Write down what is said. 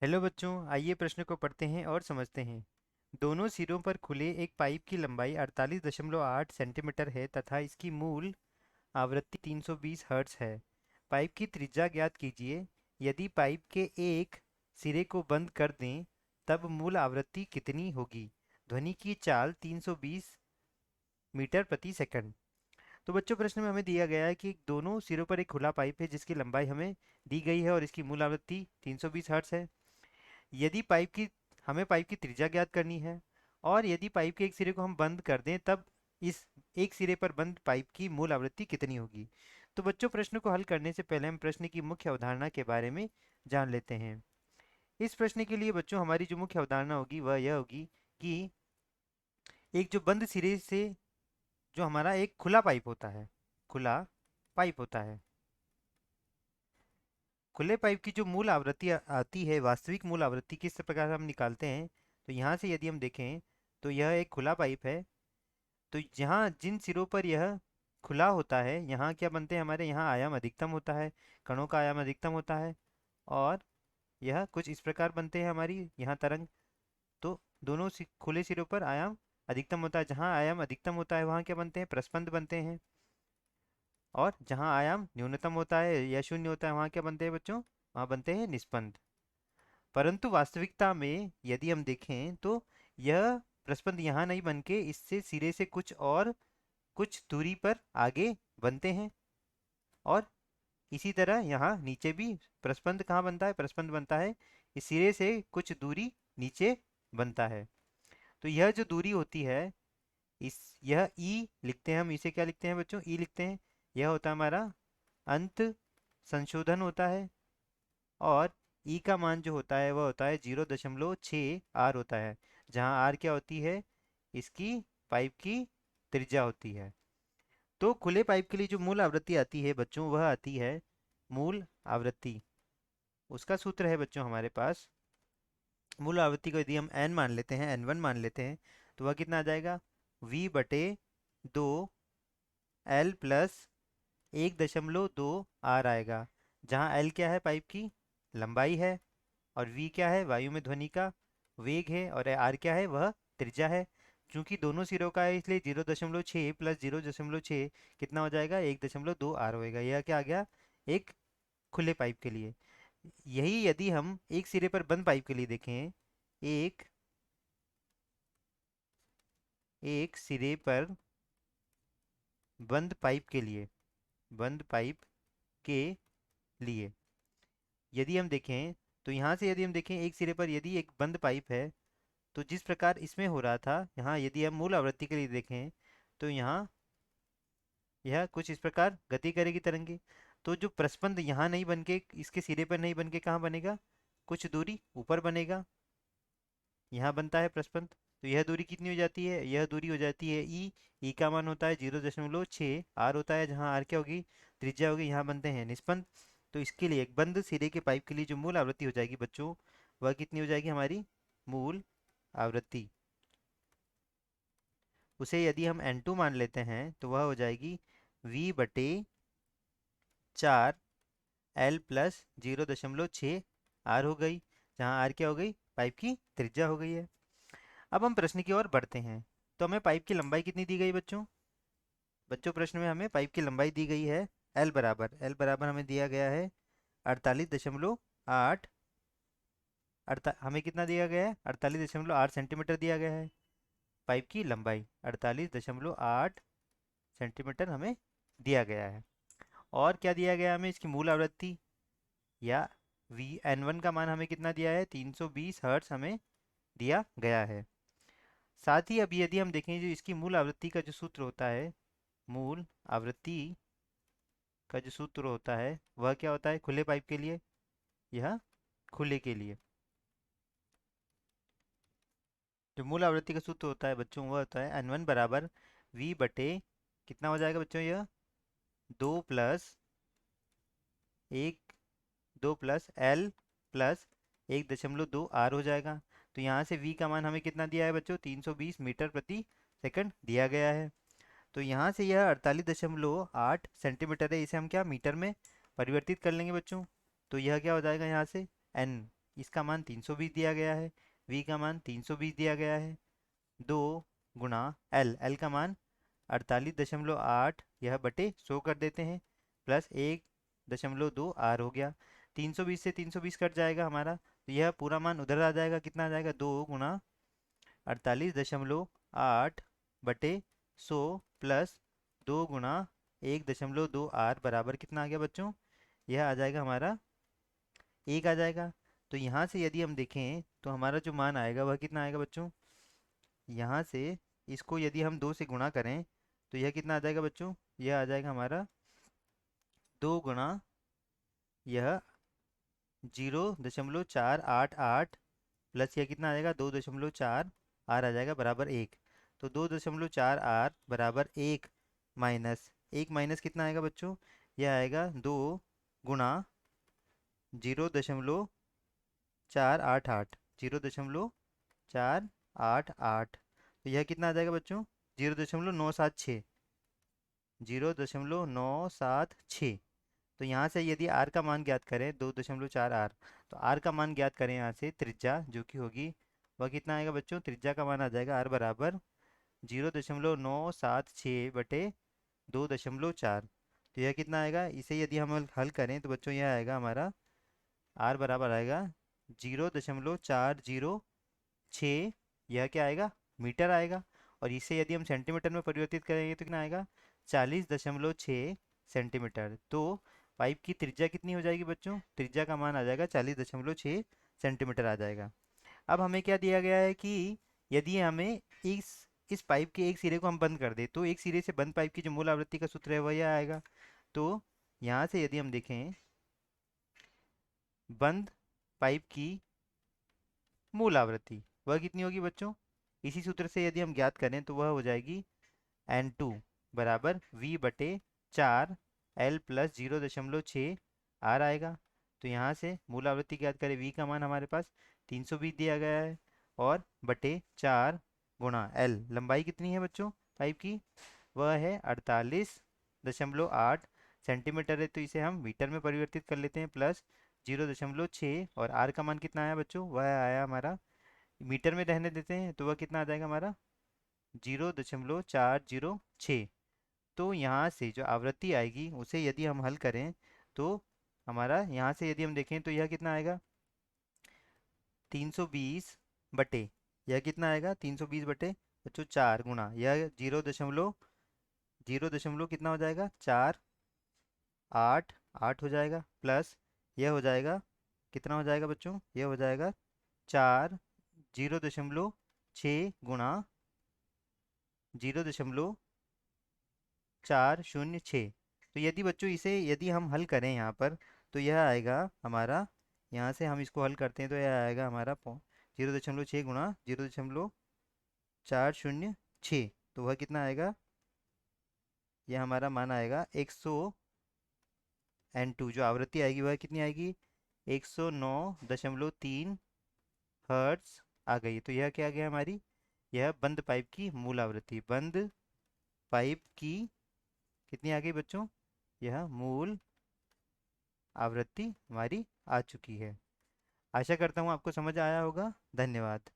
Hello बच्चों, आइए प्रश्न को पढ़ते हैं और समझते हैं। दोनों सिरों पर खुले एक पाइप की लंबाई 48.8 सेंटीमीटर है तथा इसकी मूल आवृत्ति 320 हर्ट्ज है। पाइप की त्रिज्या ज्ञात कीजिए। यदि पाइप के एक सिरे को बंद कर दें तब मूल आवृत्ति कितनी होगी? ध्वनि की चाल 320 मीटर प्रति सेकंड। तो बच्चों, प्रश्न में हमें दिया गया है कि दोनों सिरों पर एक खुला पाइप है जिसकी लंबाई हमें दी गई है और इसकी मूल आवृत्ति 320 हर्ट्ज है। यदि पाइप की हमें पाइप की त्रिज्या ज्ञात करनी है और यदि पाइप के एक सिरे को हम बंद कर दें तब इस एक सिरे पर बंद पाइप की मूल आवृत्ति कितनी होगी। तो बच्चों, प्रश्न को हल करने से पहले हम प्रश्न की मुख्य अवधारणा के बारे में जान लेते हैं। इस प्रश्न के लिए बच्चों हमारी जो मुख्य अवधारणा होगी वह यह होगी कि एक जो बंद सिरे से जो हमारा एक खुला पाइप होता है, खुला पाइप होता है, खुले पाइप की जो मूल आवृत्ति आती है, वास्तविक मूल आवृत्ति किस प्रकार हम निकालते हैं। तो यहाँ से यदि हम देखें तो यह एक खुला पाइप है। तो जहाँ जिन सिरों पर यह खुला होता है यहाँ क्या बनते हैं हमारे, यहाँ आयाम अधिकतम होता है, कणों का आयाम अधिकतम होता है और यह कुछ इस प्रकार बनते हैं हमारी यहाँ तरंग। तो दोनों खुले सिरों पर आयाम अधिकतम होता है। जहाँ आयाम अधिकतम होता है वहाँ क्या बनते हैं, प्रस्पंद बनते हैं। और जहाँ आयाम न्यूनतम होता है या शून्य होता है वहाँ क्या बनते हैं बच्चों, वहाँ बनते हैं निस्पंद। परंतु वास्तविकता में यदि हम देखें तो यह प्रस्पंद यहाँ नहीं बन के इससे सिरे से कुछ और कुछ दूरी पर आगे बनते हैं। और इसी तरह यहाँ नीचे भी प्रस्पंद कहाँ बनता है, प्रस्पंद बनता है इस सिरे से कुछ दूरी नीचे बनता है। तो यह जो दूरी होती है, इस यह ई लिखते हैं हम, इसे क्या लिखते हैं बच्चों, ई लिखते हैं। यह होता है हमारा अंत संशोधन होता है। और ई का मान जो होता है वह होता है 0.6 आर होता है, जहाँ आर क्या होती है, इसकी पाइप की त्रिज्या होती है। तो खुले पाइप के लिए जो मूल आवृत्ति आती है बच्चों वह आती है मूल आवृत्ति। उसका सूत्र है बच्चों हमारे पास, मूल आवृत्ति को यदि हम एन मान लेते हैं, एन वन मान लेते हैं, तो वह कितना आ जाएगा, वी बटे 2 एल प्लस 1.2 आर आएगा। जहाँ एल क्या है, पाइप की लंबाई है, और वी क्या है, वायु में ध्वनि का वेग है, और आर क्या है, वह त्रिज्या है। चूंकि दोनों सिरों का है इसलिए 0.6 प्लस 0.6 कितना हो जाएगा, 1.2 आर होएगा। यह क्या आ गया, एक खुले पाइप के लिए। यही यदि हम एक सिरे पर बंद पाइप के लिए देखें, एक एक सिरे पर बंद पाइप के लिए, बंद पाइप के लिए यदि हम देखें तो यहाँ से यदि हम देखें एक सिरे पर यदि एक बंद पाइप है तो जिस प्रकार इसमें हो रहा था, यहाँ यदि हम मूल आवृत्ति के लिए देखें तो यहाँ यह कुछ इस प्रकार गति करेगी तरंगे। तो जो प्रस्पंद यहाँ नहीं बन के, इसके सिरे पर नहीं बन के कहाँ बनेगा, कुछ दूरी ऊपर बनेगा, यहाँ बनता है प्रस्पंद। तो यह दूरी कितनी हो जाती है, यह दूरी हो जाती है ई। ई का मान होता है 0.6, आर होता है, जहाँ आर क्या होगी, त्रिज्या होगी, यहाँ बनते हैं निस्पंद। तो इसके लिए एक बंद सिरे के पाइप के लिए जो मूल आवृत्ति हो जाएगी बच्चों, वह कितनी हो जाएगी हमारी मूल आवृत्ति। उसे यदि हम N2 मान लेते हैं तो वह हो जाएगी V बटे 4 L प्लस 0.6 आर हो गई, जहाँ आर क्या हो गई, पाइप की त्रिज्या हो गई है। अब हम प्रश्न की ओर बढ़ते हैं। तो हमें पाइप की लंबाई कितनी दी गई बच्चों, बच्चों प्रश्न में हमें पाइप की लंबाई दी गई है एल बराबर हमें दिया गया है 48.8, हमें कितना दिया गया है, 48.8 सेंटीमीटर दिया गया है। पाइप की लंबाई 48.8 सेंटीमीटर हमें दिया गया है। और क्या दिया गया हमें, इसकी मूल आवृत्ति या वी एन वन का मान हमें कितना दिया है, 320 हर्ट्ज हमें दिया गया है। साथ ही अब यदि हम देखें जो इसकी मूल आवृत्ति का जो सूत्र होता है, मूल आवृत्ति का जो सूत्र होता है वह क्या होता है खुले पाइप के लिए, यह खुले के लिए जो मूल आवृत्ति का सूत्र होता है बच्चों वह होता है एन वन बराबर वी बटे कितना हो जाएगा बच्चों, यह 2 plus 1, 2 plus L plus 1.2 R हो जाएगा। तो यहाँ से V का मान हमें कितना दिया है बच्चों, 320 मीटर प्रति सेकंड दिया गया है। तो यहाँ से यह 48.8 सेंटीमीटर है, इसे हम क्या मीटर में परिवर्तित कर लेंगे बच्चों। तो यह क्या हो जाएगा यहाँ से N इसका मान 320 दिया गया है, v का मान 320 दिया गया है, 2 गुणा एल का मान 48.8 यह बटे 100 कर देते हैं, प्लस 1.2 आर हो गया। 320 से 320 कट जाएगा हमारा, तो यह पूरा मान उधर आ जाएगा, कितना आ जाएगा 2 गुणा 48.8 बटे 100 प्लस 2 गुणा 1.2 आर बराबर कितना आ गया बच्चों, यह आ जाएगा हमारा 1 आ जाएगा। तो यहाँ से यदि हम देखें तो हमारा जो मान आएगा वह कितना आएगा बच्चों, यहाँ से इसको यदि हम 2 से गुणा करें तो यह कितना आ जाएगा बच्चों, यह आ जाएगा हमारा 2 गुणा यह 0.488 प्लस यह कितना आ जाएगा 2.4 आर आ जाएगा बराबर 1। तो 2.4 आर बराबर 1 माइनस 1 माइनस कितना आएगा बच्चों, यह आएगा 2 गुणा 0.488, 0.488, तो यह कितना आ जाएगा बच्चों 0.976, 0.976। तो यहाँ से यदि r का मान ज्ञात करें 2.4 आर, तो r का मान ज्ञात करें यहाँ से त्रिज्या जो कि होगी वह कितना आएगा बच्चों, त्रिज्या का मान आ जाएगा r बराबर 0.976 बटे 2.4। तो यह कितना आएगा, इसे यदि हम हल करें तो बच्चों यह आएगा हमारा r बराबर आएगा 0.406, यह क्या आएगा मीटर आएगा। और इसे यदि हम सेंटीमीटर में परिवर्तित करेंगे तो कितना आएगा 40.6 सेंटीमीटर। तो पाइप की त्रिज्या कितनी हो जाएगी बच्चों, त्रिज्या का मान आ जाएगा 40.6 सेंटीमीटर आ जाएगा। अब हमें क्या दिया गया है कि यदि हमें इस पाइप के एक सिरे को हम बंद कर दें तो एक सिरे से बंद पाइप की जो मूल आवृत्ति का सूत्र है वह यह आएगा। तो यहाँ से यदि हम देखें बंद पाइप की मूल आवृत्ति वह कितनी होगी बच्चों, इसी सूत्र से यदि हम ज्ञात करें तो वह हो जाएगी N2 बराबर V बटे 4 L प्लस 0.6 R आएगा। तो यहाँ से मूल आवृत्ति ज्ञात करें, V का मान हमारे पास 320 दिया गया है और बटे 4 गुणा L, लंबाई कितनी है बच्चों पाइप की, वह है 48.8 सेंटीमीटर है, तो इसे हम मीटर में परिवर्तित कर लेते हैं, प्लस 0.6 और R का मान कितना आया बच्चों, वह आया हमारा, मीटर में रहने देते हैं तो वह कितना आ जाएगा हमारा 0.406। तो यहाँ से जो आवृत्ति आएगी उसे यदि हम हल करें तो हमारा यहाँ से यदि हम देखें तो यह कितना आएगा 320 बटे, यह कितना आएगा 320 बटे बच्चों 4 गुणा यह 0 दशमलव कितना हो जाएगा 488 हो जाएगा, प्लस यह हो जाएगा कितना हो जाएगा बच्चों, यह हो जाएगा 0.6 गुणा 0.406। तो यदि बच्चों इसे यदि हम हल करें यहाँ पर तो यह आएगा हमारा, यहाँ से हम इसको हल करते हैं तो यह आएगा हमारा 0.6 गुणा 0.406, तो वह कितना आएगा, यह हमारा मान आएगा 100 N2, जो आवृत्ति आएगी वह कितनी आएगी 109.3 हर्ट्ज आ गई। तो यह क्या आ गया हमारी, यह बंद पाइप की मूल आवृत्ति, बंद पाइप की कितनी आ गई बच्चों, यह मूल आवृत्ति हमारी आ चुकी है। आशा करता हूँ आपको समझ आया होगा। धन्यवाद।